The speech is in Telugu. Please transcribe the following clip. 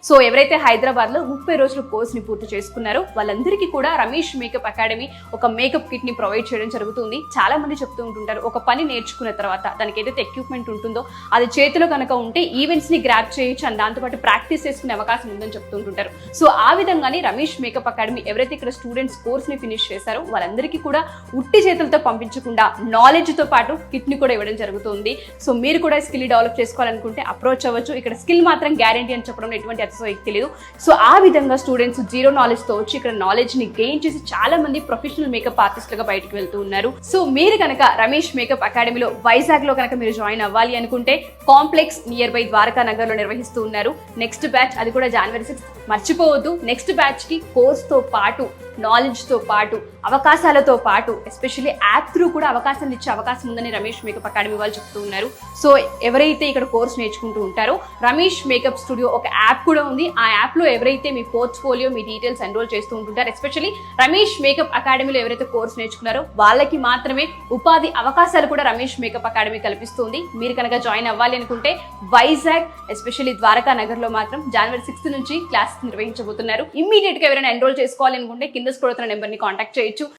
సో ఎవరైతే హైదరాబాద్ లో 30 రోజుల కోర్స్ ని పూర్తి చేసుకున్నారో వాళ్ళందరికీ కూడా రమేష్ మేకప్ అకాడమీ ఒక మేకప్ కిట్ ని ప్రొవైడ్ చేయడం జరుగుతుంది. చాలా మంది చెప్తూ ఉంటుంటారు, ఒక పని నేర్చుకున్న తర్వాత దానికి ఏదైతే ఎక్విప్మెంట్ ఉంటుందో అది చేతిలో కనుక ఉంటే ఈవెంట్స్ ని గ్రాప్ చేయొచ్చు అని దాంతోపాటు ప్రాక్టీస్ చేసుకునే అవకాశం ఉందని చెప్తుంటుంటారు. సో ఆ విధంగానే రమేష్ మేకప్ అకాడమీ ఎవరైతే ఇక్కడ స్టూడెంట్స్ కోర్స్ ని ఫినిష్ చేశారో వాళ్ళందరికీ కూడా ఉట్టి చేతులతో పంపించకుండా నాలెడ్జ్ తో పాటు కిట్ ని కూడా ఇవ్వడం జరుగుతుంది. సో మీరు కూడా స్కిల్ డెవలప్ చేసుకోవాలనుకుంటే అప్రోచ్ అవ్వచ్చు. ఇక్కడ స్కిల్ మాత్రం గ్యారంటీ అని చెప్పడం ఎటువంటి తెలియదు. సో ఆ విధంగా స్టూడెంట్స్ జీరో నాలెడ్జ్ తో వచ్చి ఇక్కడ నాలెడ్జ్ ని గెయిన్ చేసి చాలా మంది ప్రొఫెషనల్ మేకప్ ఆర్టిస్టులుగా బయటకు వెళ్తూ ఉన్నారు. సో మీరు కనుక రమేష్ మేకప్ అకాడమీలో వైజాగ్ లో కనుక మీరు జాయిన్ అవ్వాలి అనుకుంటే complex nearby Dwaraka Nagar లో నిర్వహిస్తూ ఉన్నారు. నెక్స్ట్ బ్యాచ్ అది కూడా January 6 మర్చిపోవద్దు. నెక్స్ట్ బ్యాచ్ కి కోర్స్ తో పాటు నాలెడ్జ్ తో పాటు అవకాశాలతో పాటు ఎస్పెషల్లీ యాప్ త్రూ కూడా అవకాశాలు ఇచ్చే అవకాశం ఉందని రమేష్ మేకప్ అకాడమీ వాళ్ళు చెప్తూ ఉన్నారు. సో ఎవరైతే ఇక్కడ కోర్స్ నేర్చుకుంటూ ఉంటారో రమేష్ మేకప్ స్టూడియో ఒక యాప్ కూడా ఉంది. ఆ యాప్ లో ఎవరైతే మీ పోర్ట్ఫోలియో మీ డీటెయిల్స్ ఎన్రోల్ చేస్తూ ఉంటుంటారు, ఎస్పెషల్లీ రమేష్ మేకప్ అకాడమీలో ఎవరైతే కోర్స్ నేర్చుకున్నారో వాళ్ళకి మాత్రమే ఉపాధి అవకాశాలు కూడా రమేష్ మేకప్ అకాడమీ కల్పిస్తుంది. మీరు కనుక జాయిన్ అవ్వాలి అనుకుంటే వైజాగ్ ఎస్పెషల్లీ ద్వారకా నగర్ లో మాత్రం January 6 నుంచి క్లాస్ నిర్వహించబోతున్నారు. ఇమ్మీడియట్ గా ఎవరైనా ఎన్రోల్ చేసుకోవాలి అనుకుంటే కింద స్క్రోల్ అవుతున్న నెంబర్ ని కాంటాక్ట్ చేయొచ్చు.